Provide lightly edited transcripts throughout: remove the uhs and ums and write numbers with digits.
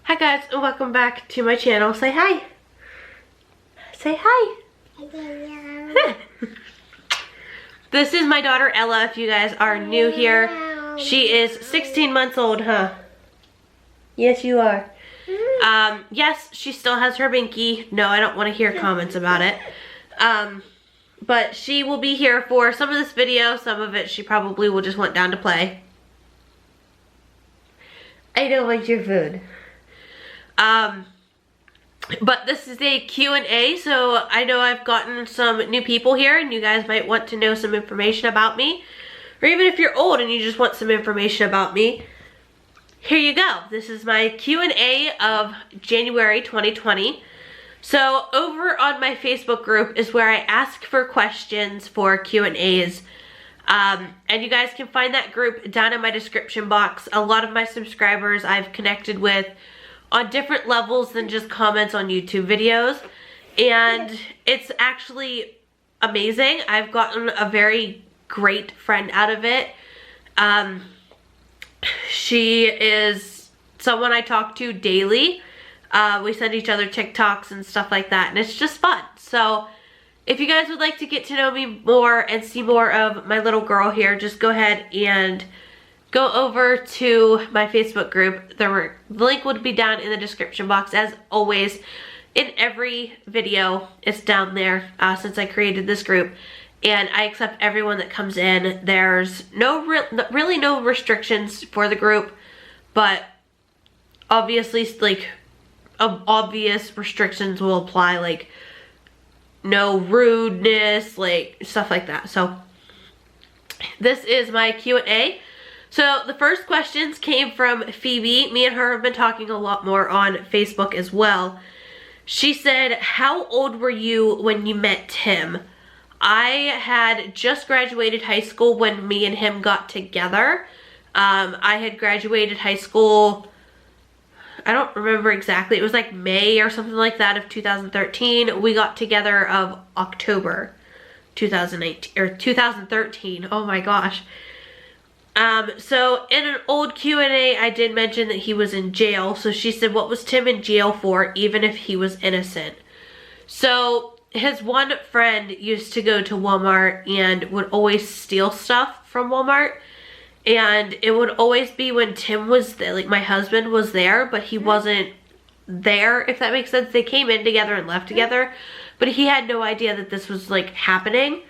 Hi guys, and welcome back to my channel. Say hi. Say hi. This is my daughter Ella, if you guys are new here. She is 16 months old, huh? Yes, you are. Yes, she still has her binky. No, I don't want to hear comments about it. But she will be here for some of this video. Some of it she probably will just want down to play. I don't want your food. But this is a Q&A, so I know I've gotten some new people here and you guys might want to know some information about me. Or even if you're old and you just want some information about me, here you go. This is my Q&A of January 2020. So over on my Facebook group is where I ask for questions for Q&As. And you guys can find that group down in my description box. A lot of my subscribers I've connected with on different levels than just comments on YouTube videos. And it's actually amazing. I've gotten a very great friend out of it. She is someone I talk to daily. We send each other TikToks and stuff like that, and it's just fun. So if you guys would like to get to know me more and see more of my little girl here, just go ahead and go over to my Facebook group. The link would be down in the description box as always. In every video, it's down there since I created this group. And I accept everyone that comes in. There's really no restrictions for the group, but obviously like obvious restrictions will apply, like no rudeness, like stuff like that. So this is my Q&A. So the first questions came from Phoebe. Me and her have been talking a lot more on Facebook as well. She said, how old were you when you met Tim? I had just graduated high school when me and him got together. I had graduated high school, I don't remember exactly, it was like May or something like that of 2013. We got together of October 2018 or 2013. Oh my gosh. So in an old Q&A, I did mention that he was in jail. So she said, what was Tim in jail for, even if he was innocent? So his one friend used to go to Walmart and would always steal stuff from Walmart. And it would always be when Tim was there, like my husband was there, but he wasn't there, if that makes sense. They came in together and left together, but he had no idea that this was like happening.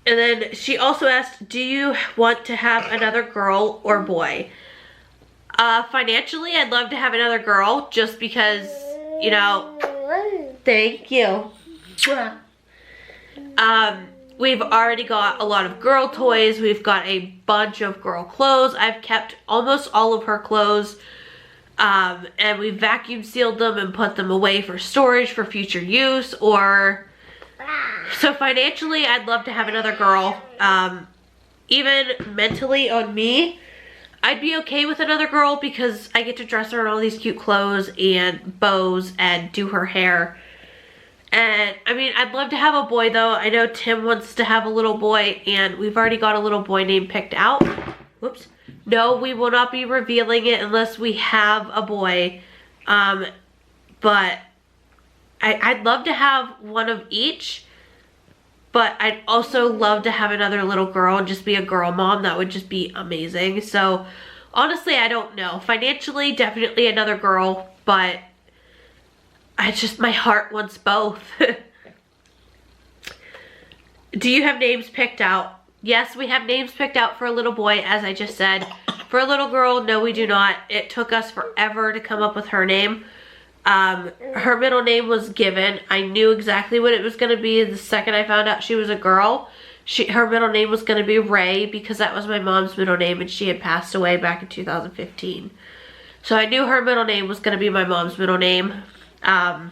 And then she also asked, do you want to have another girl or boy? Financially, I'd love to have another girl just because, you know, thank you. We've already got a lot of girl toys. We've got a bunch of girl clothes. I've kept almost all of her clothes. And we vacuum sealed them and put them away for storage for future use, or so financially, I'd love to have another girl. Even mentally on me, I'd be okay with another girl because I get to dress her in all these cute clothes and bows and do her hair. And I mean, I'd love to have a boy though. I know Tim wants to have a little boy and we've already got a little boy name picked out. Whoops. No, we will not be revealing it unless we have a boy. But I'd love to have one of each. But I'd also love to have another little girl and just be a girl mom. That would just be amazing. So honestly, I don't know. Financially, definitely another girl, but my heart wants both. Do you have names picked out? Yes, we have names picked out for a little boy, as I just said. For a little girl, no, we do not. It took us forever to come up with her name. Her middle name was given. I knew exactly what it was going to be the second I found out she was a girl. Her middle name was going to be Ray because that was my mom's middle name and she had passed away back in 2015. So I knew her middle name was going to be my mom's middle name. I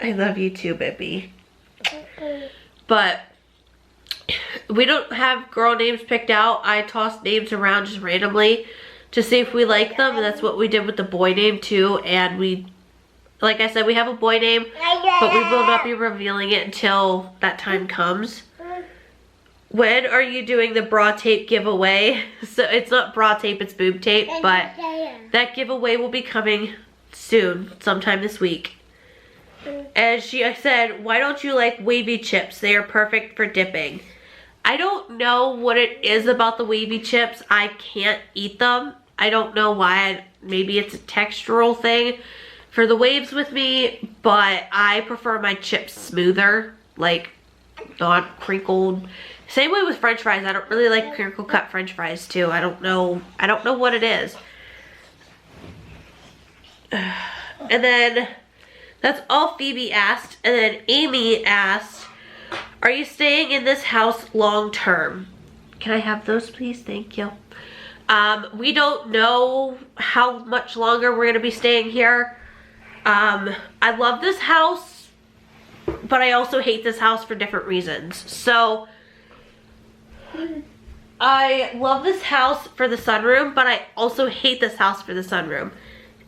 love you too, baby. But we don't have girl names picked out. I tossed names around just randomly to see if we like them, and that's what we did with the boy name too. And we, like I said, we have a boy name, but we will not be revealing it until that time comes. when are you doing the bra tape giveaway? So it's not bra tape, it's boob tape, but that giveaway will be coming soon, sometime this week. And I said, why don't you like wavy chips? They are perfect for dipping. I don't know what it is about the wavy chips. I can't eat them. I don't know why. Maybe it's a textural thing for the waves with me, but I prefer my chips smoother, like not crinkled. Same way with French fries. I don't really like crinkle cut French fries too. I don't know what it is. And then that's all Phoebe asked. And then Amy asked, are you staying in this house long term? Can I have those, please? Thank you. We don't know how much longer we're gonna be staying here. I love this house, but I also hate this house for different reasons. So I love this house for the sunroom, but I also hate this house for the sunroom,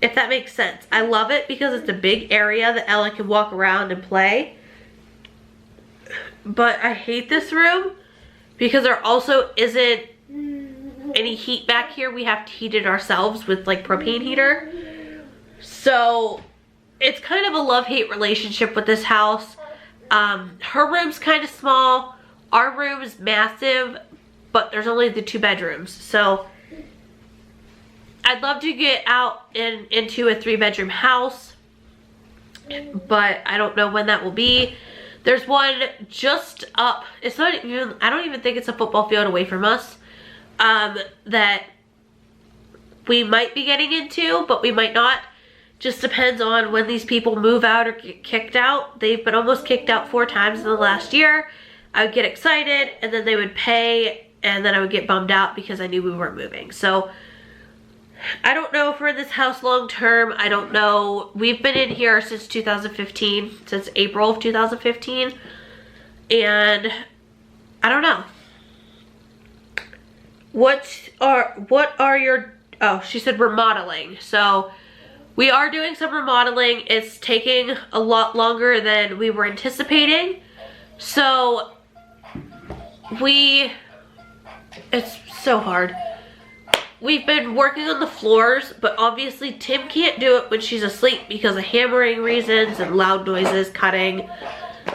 if that makes sense. I love it because it's a big area that Ella can walk around and play. But I hate this room because there also isn't any heat back here. We have to heat it ourselves with like propane heater. So it's kind of a love-hate relationship with this house. Her room's kind of small. Our room is massive, but there's only the 2 bedrooms. So I'd love to get out into a 3-bedroom house, but I don't know when that will be. There's one just up, it's not even, I don't even think it's a football field away from us, that we might be getting into, but we might not. Just depends on when these people move out or get kicked out. They've been almost kicked out 4 times in the last year. I would get excited, and then they would pay, and then I would get bummed out because I knew we weren't moving. So I don't know if we're in this house long term. I don't know. We've been in here since 2015, since April of 2015. And I don't know. What are your, oh, she said remodeling. So we are doing some remodeling. It's taking a lot longer than we were anticipating. So it's so hard. We've been working on the floors, but obviously Tim can't do it when she's asleep because of hammering reasons and loud noises, cutting,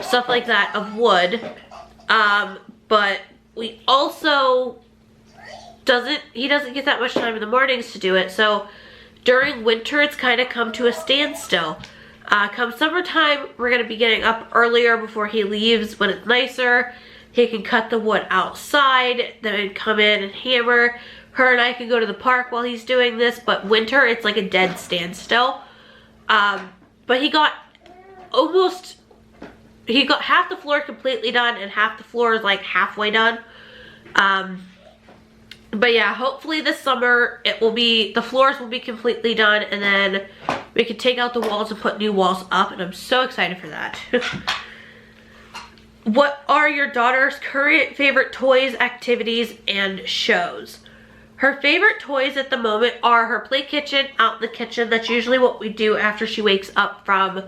stuff like that of wood. But we also he doesn't get that much time in the mornings to do it. So during winter, it's kind of come to a standstill. Come summertime, we're gonna be getting up earlier before he leaves when it's nicer. He can cut the wood outside, then come in and hammer. Her and I can go to the park while he's doing this, but winter, it's like a dead standstill. But he got half the floor completely done and half the floor is like halfway done. But yeah, hopefully this summer the floors will be completely done, and then we can take out the walls and put new walls up, and I'm so excited for that. What are your daughter's current favorite toys, activities, and shows? Her favorite toys at the moment are her play kitchen out in the kitchen. That's usually what we do after she wakes up from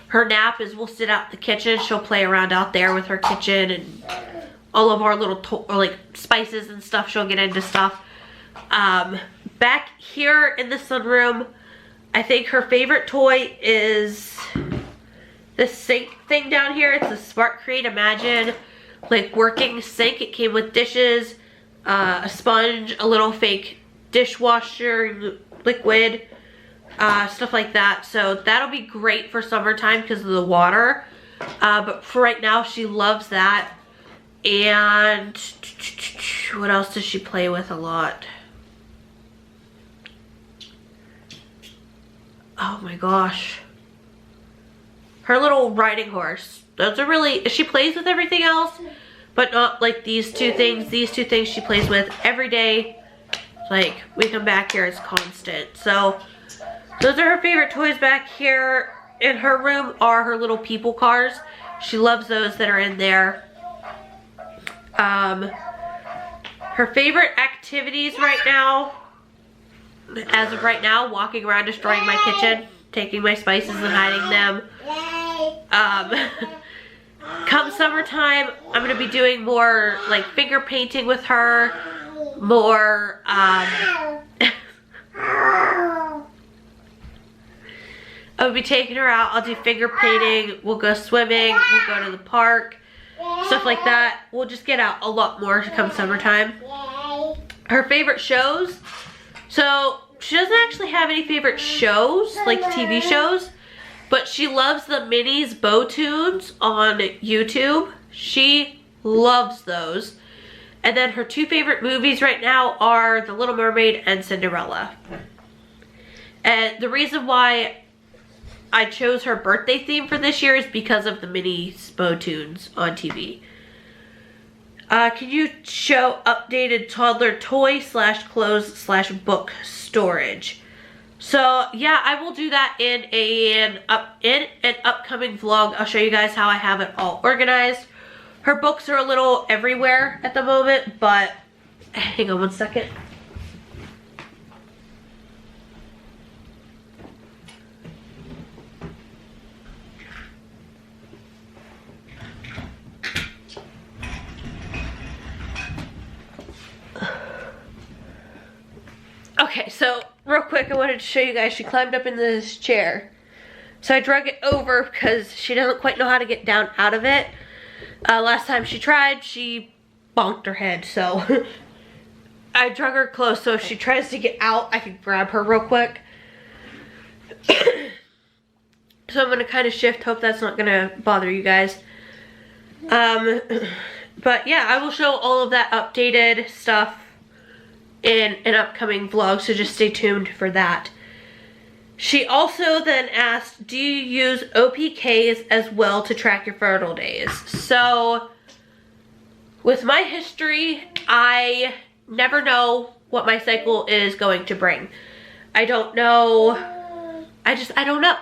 her nap, is we'll sit out in the kitchen. She'll play around out there with her kitchen and all of our little like spices and stuff. She'll get into stuff. Back here in the sunroom, I think her favorite toy is this sink thing down here. It's a Smart Create Imagine like working sink. It came with dishes, a sponge, a little fake dishwasher liquid, stuff like that. So that'll be great for summertime because of the water. But for right now, she loves that. And what else does she play with a lot? Oh my gosh. Her little riding horse. Those are really, she plays with everything else, but not like these 2 things. These 2 things she plays with every day. Like, we come back here, it's constant. So those are her favorite toys back here. In her room are her little people cars. She loves those that are in there. Her favorite activities right now, as of right now, walking around destroying my kitchen, taking my spices and hiding them. come summertime, I'm gonna be doing more like finger painting with her, more I'll be taking her out. I'll do finger painting, we'll go swimming, we'll go to the park, stuff like that. We'll just get out a lot more to come summertime. Her favorite shows, so she doesn't actually have any favorite shows, like TV shows, but she loves the Minnie's Bow Tunes on YouTube. She loves those. And then her two favorite movies right now are The Little Mermaid and Cinderella. And the reason why I chose her birthday theme for this year is because of the Minnie's Bow Tunes on TV. Can you show updated toddler toy / clothes / book storage? So yeah, I will do that in an upcoming vlog. I'll show you guys how I have it all organized. Her books are a little everywhere at the moment, but hang on one second. Okay, so real quick, I wanted to show you guys. She climbed up in this chair. So I drug it over because she doesn't quite know how to get down out of it. Last time she tried, she bonked her head. So I drug her close so if she tries to get out, I can grab her real quick. So I'm going to kind of shift. Hope that's not going to bother you guys. But yeah, I will show all of that updated stuff in an upcoming vlog, so just stay tuned for that. She also then asked, do you use OPKs as well to track your fertile days? So with my history, I never know what my cycle is going to bring. I don't know. I don't know.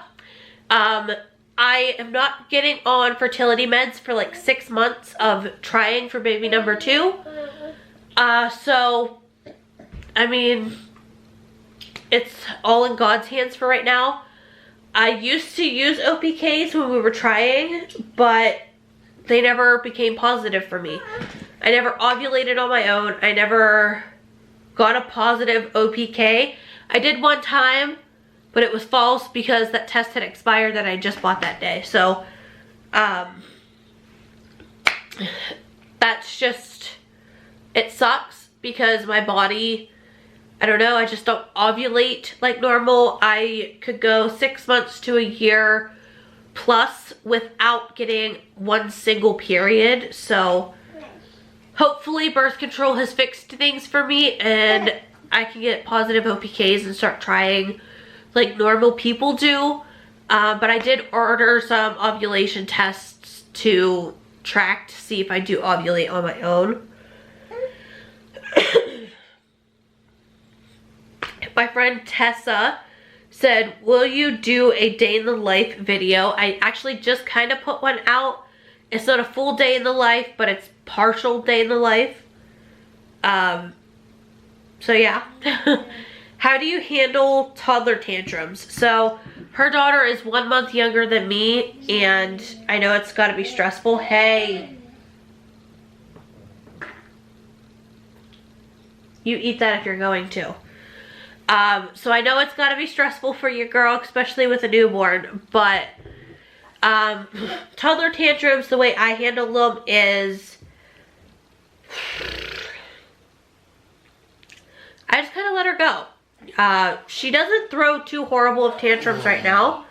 I am not getting on fertility meds for like 6 months of trying for baby number 2. So I mean, it's all in God's hands for right now. I used to use OPKs when we were trying, but they never became positive for me. I never ovulated on my own. I never got a positive OPK. I did one time, but it was false because that test had expired that I just bought that day. So, that's just, it sucks because my body, I don't know, I just don't ovulate like normal. I could go 6 months to a year plus without getting one single period. So hopefully birth control has fixed things for me and I can get positive OPKs and start trying like normal people do. But I did order some ovulation tests to track to see if I do ovulate on my own. My friend Tessa said, will you do a day in the life video? I actually just kind of put one out. It's not a full day in the life, but it's partial day in the life. So yeah. How do you handle toddler tantrums? So her daughter is 1 month younger than me, and I know it's got to be stressful. Hey. You eat that if you're going to. So I know it's got to be stressful for your girl, especially with a newborn, but toddler tantrums, the way I handle them is I just kind of let her go. She doesn't throw too horrible of tantrums right now.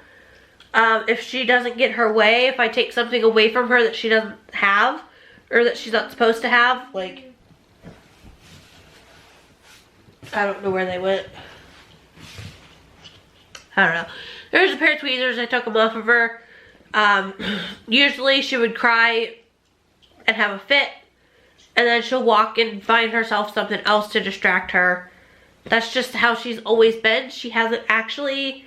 If she doesn't get her way, if I take something away from her that she doesn't have, or that she's not supposed to have, like, I don't know where they went. I don't know. There's a pair of tweezers. I took them off of her. Usually she would cry and have a fit, and then she'll walk and find herself something else to distract her. That's just how she's always been. She hasn't actually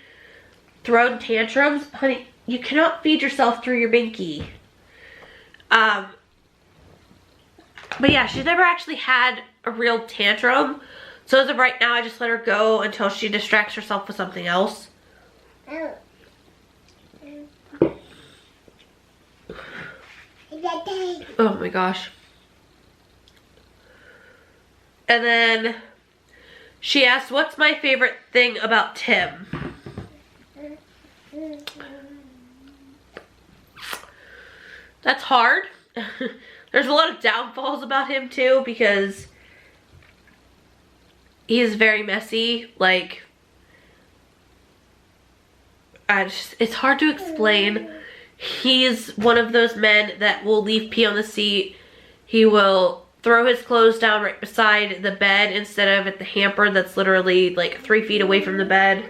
thrown tantrums. Honey, you cannot feed yourself through your binky. But yeah, she's never actually had a real tantrum. So as of right now, I just let her go until she distracts herself with something else. Oh my gosh. And then she asked, what's my favorite thing about Tim? That's hard. There's a lot of downfalls about him too, because he's very messy. Like, it's hard to explain. He's one of those men that will leave pee on the seat. He will throw his clothes down right beside the bed instead of at the hamper that's literally like 3 feet away from the bed.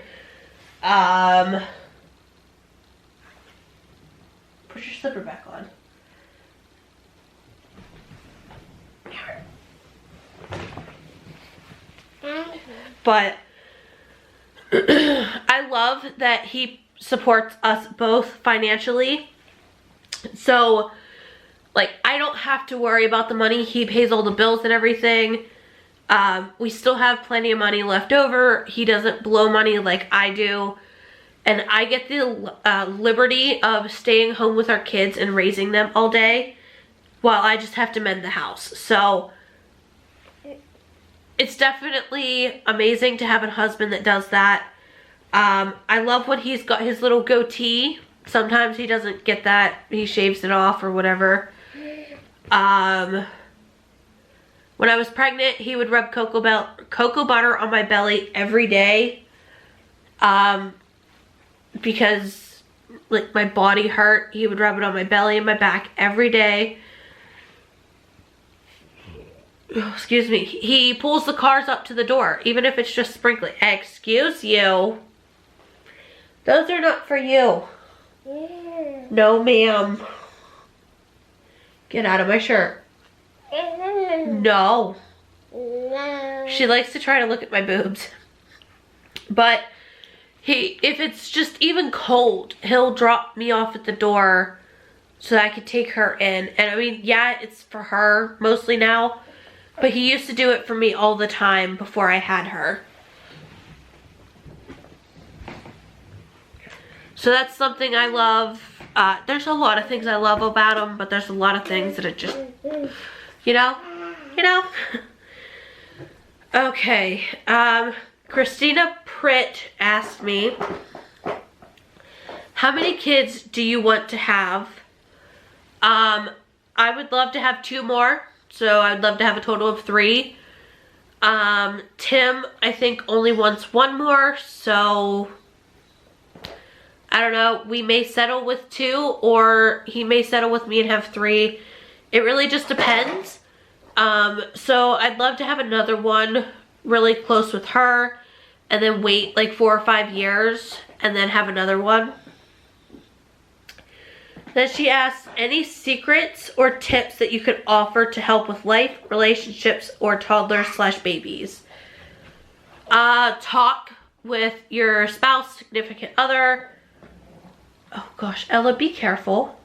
Put your slipper back on. But I love that he supports us both financially. So, like, I don't have to worry about the money. He pays all the bills and everything. We still have plenty of money left over. He doesn't blow money like I do. And I get the liberty of staying home with our kids and raising them all day while I just have to mend the house. So it's definitely amazing to have a husband that does that. I love when he's got his little goatee. Sometimes he doesn't get that. He shaves it off or whatever. When I was pregnant, he would rub cocoa butter on my belly every day. Because like my body hurt, he would rub it on my belly and my back every day. Oh, excuse me. He pulls the cars up to the door, even if it's just sprinkling. Excuse you. Those are not for you. No, ma'am. Get out of my shirt. No. She likes to try to look at my boobs. But if it's just even cold, he'll drop me off at the door so that I could take her in. And I mean, yeah, it's for her mostly now. But he used to do it for me all the time before I had her. So that's something I love. There's a lot of things I love about him, but there's a lot of things that are just, you know. Okay, Christina Pritt asked me, how many kids do you want to have? I would love to have 2 more. So I'd love to have a total of 3. Tim, I think, only wants 1 more, so I don't know. We may settle with 2, or he may settle with me and have 3. It really just depends. So I'd love to have another one really close with her, and then wait like 4 or 5 years, and then have another one. Then she asks, any secrets or tips that you could offer to help with life, relationships, or toddlers/babies? Talk with your spouse, significant other. Oh gosh, Ella, be careful.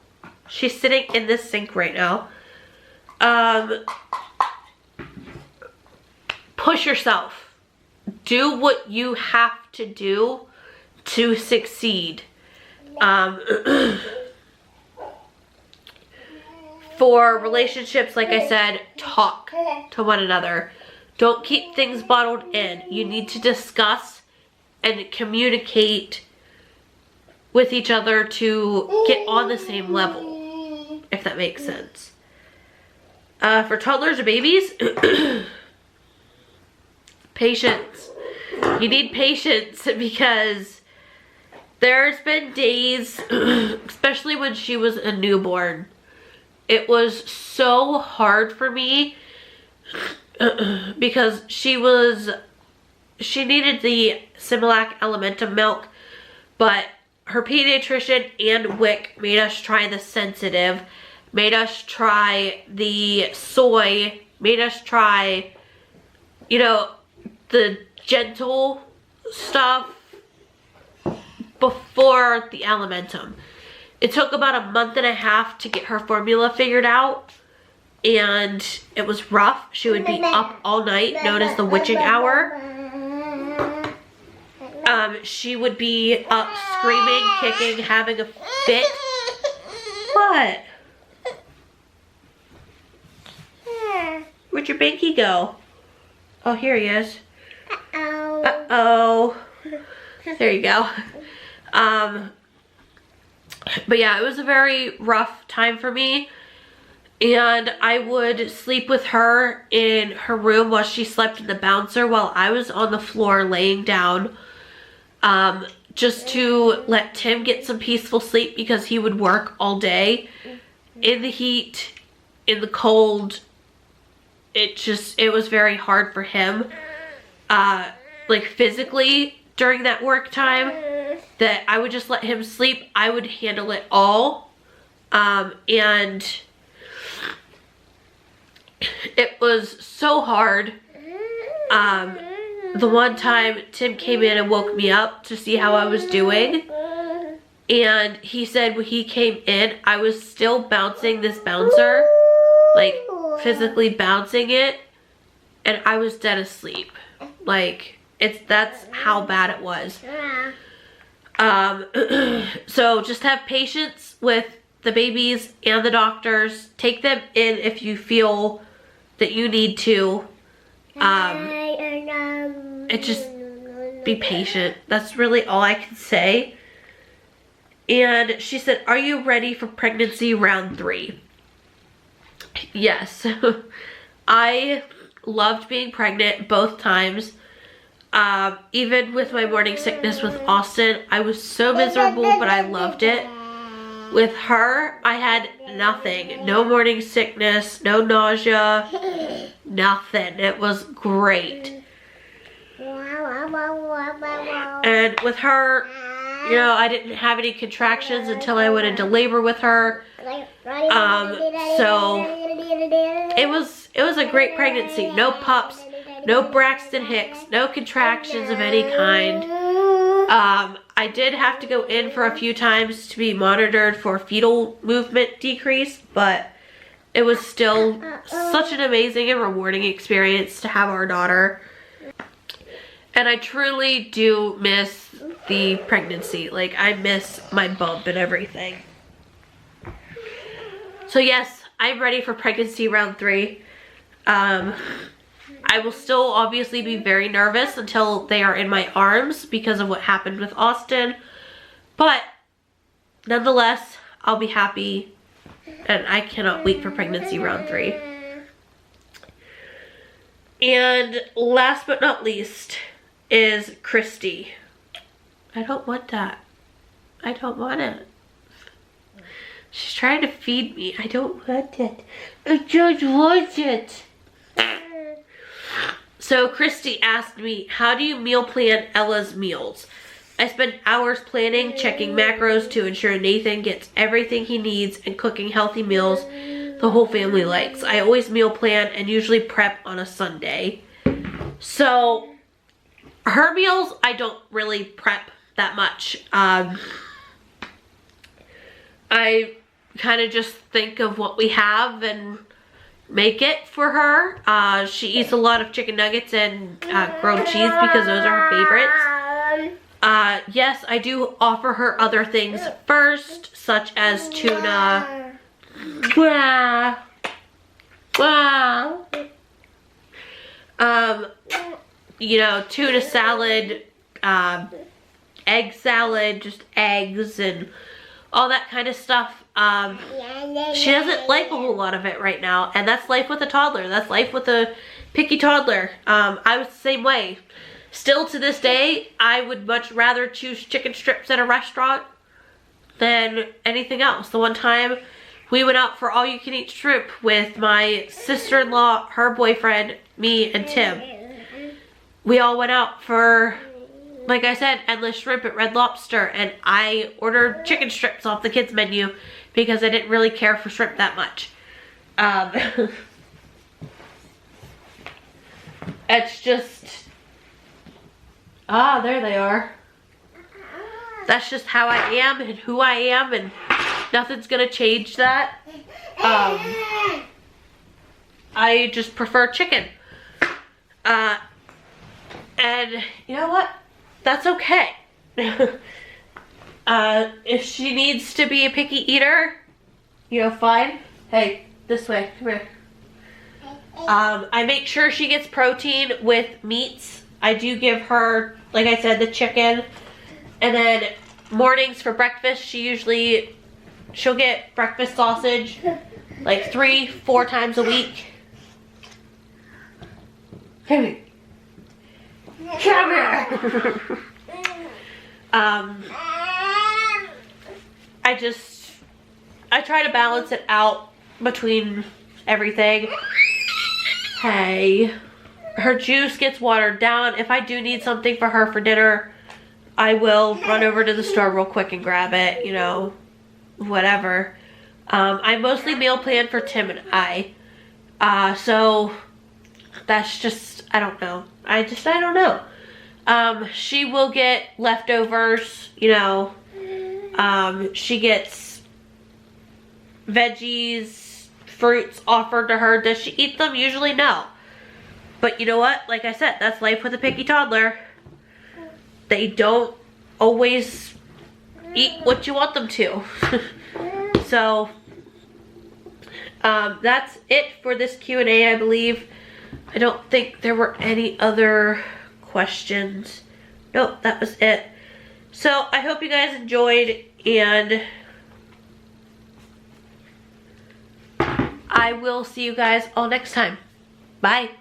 She's sitting in this sink right now. Push yourself. Do what you have to do to succeed. For relationships, like I said, talk to one another. Don't keep things bottled in. You need to discuss and communicate with each other to get on the same level, if that makes sense. For toddlers or babies, patience. You need patience, because there's been days, especially when she was a newborn, it was so hard for me because she needed the Similac Alimentum milk, but her pediatrician and WIC made us try the sensitive, made us try the soy, made us try, you know, the gentle stuff before the Alimentum. It took about a month and a half to get her formula figured out, and it was rough. She would be up all night, known as the witching hour. She would be up screaming, kicking, having a fit. What? Where'd your banky go? Oh, here he is. Uh-oh. Uh-oh. There you go. But yeah, it was a very rough time for me. And I would sleep with her in her room while she slept in the bouncer while I was on the floor laying down. Just to let Tim get some peaceful sleep because he would work all day in the heat, in the cold. It was very hard for him, like physically during that work time, that I would just let him sleep. I would handle it all, and it was so hard. The one time Tim came in and woke me up to see how I was doing, and he said when he came in, I was still bouncing this bouncer, like physically bouncing it, and I was dead asleep. Like, that's how bad it was. So just have patience with the babies and the doctors. Take them in if you feel that you need to. Just be patient. That's really all I can say. And she said, are you ready for pregnancy round 3? Yes. I loved being pregnant both times. Even with my morning sickness with Austin, I was so miserable, but I loved it. With her, I had nothing. No morning sickness, no nausea, nothing. It was great. And with her, you know, I didn't have any contractions until I went into labor with her. So it was a great pregnancy. No pups, no Braxton Hicks, no contractions of any kind. I did have to go in for a few times to be monitored for fetal movement decrease, but it was still such an amazing and rewarding experience to have our daughter. And I truly do miss the pregnancy. Like, I miss my bump and everything. So yes, I'm ready for pregnancy round 3. I will still obviously be very nervous until they are in my arms because of what happened with Austin. But nonetheless, I'll be happy, and I cannot wait for pregnancy round 3. And last but not least is Christy. I don't want that. I don't want it. She's trying to feed me. I don't want it. I don't want it. So Christy asked me, how do you meal plan Ella's meals? I spend hours planning, checking macros to ensure Nathan gets everything he needs and cooking healthy meals the whole family likes. I always meal plan and usually prep on a Sunday. So her meals, I don't really prep that much. I kind of just think of what we have and make it for her. She eats a lot of chicken nuggets and grilled cheese because those are her favorites. Yes, I do offer her other things first, such as tuna. You know, tuna salad, egg salad, just eggs and all that kind of stuff. She doesn't like a whole lot of it right now, and that's life with a toddler. That's life with a picky toddler. I was the same way. Still to this day, I would much rather choose chicken strips at a restaurant than anything else. The one time we went out for all-you-can-eat shrimp with my sister-in-law, her boyfriend, me, and Tim. We all went out for, like I said, endless shrimp at Red Lobster, and I ordered chicken strips off the kids menu because I didn't really care for shrimp that much. It's just, there they are. That's just how I am and who I am, and nothing's gonna change that. I just prefer chicken. And you know what? That's okay. If she needs to be a picky eater, you know, fine. Hey, this way, come here. I make sure she gets protein with meats. I do give her, like I said, the chicken. And then mornings for breakfast, she'll get breakfast sausage like 3-4 times a week. Come here. Come here. I try to balance it out between everything. Hey. Her juice gets watered down. If I do need something for her for dinner, I will run over to the store real quick and grab it, you know, whatever. I mostly meal plan for Tim and I. So that's just, I don't know. I don't know. She will get leftovers, you know. She gets veggies, fruits offered to her. Does she eat them? Usually no. But you know what? Like I said, that's life with a picky toddler. They don't always eat what you want them to. So, that's it for this Q&A, I believe. I don't think there were any other questions. Nope, that was it. So, I hope you guys enjoyed, and I will see you guys all next time. Bye.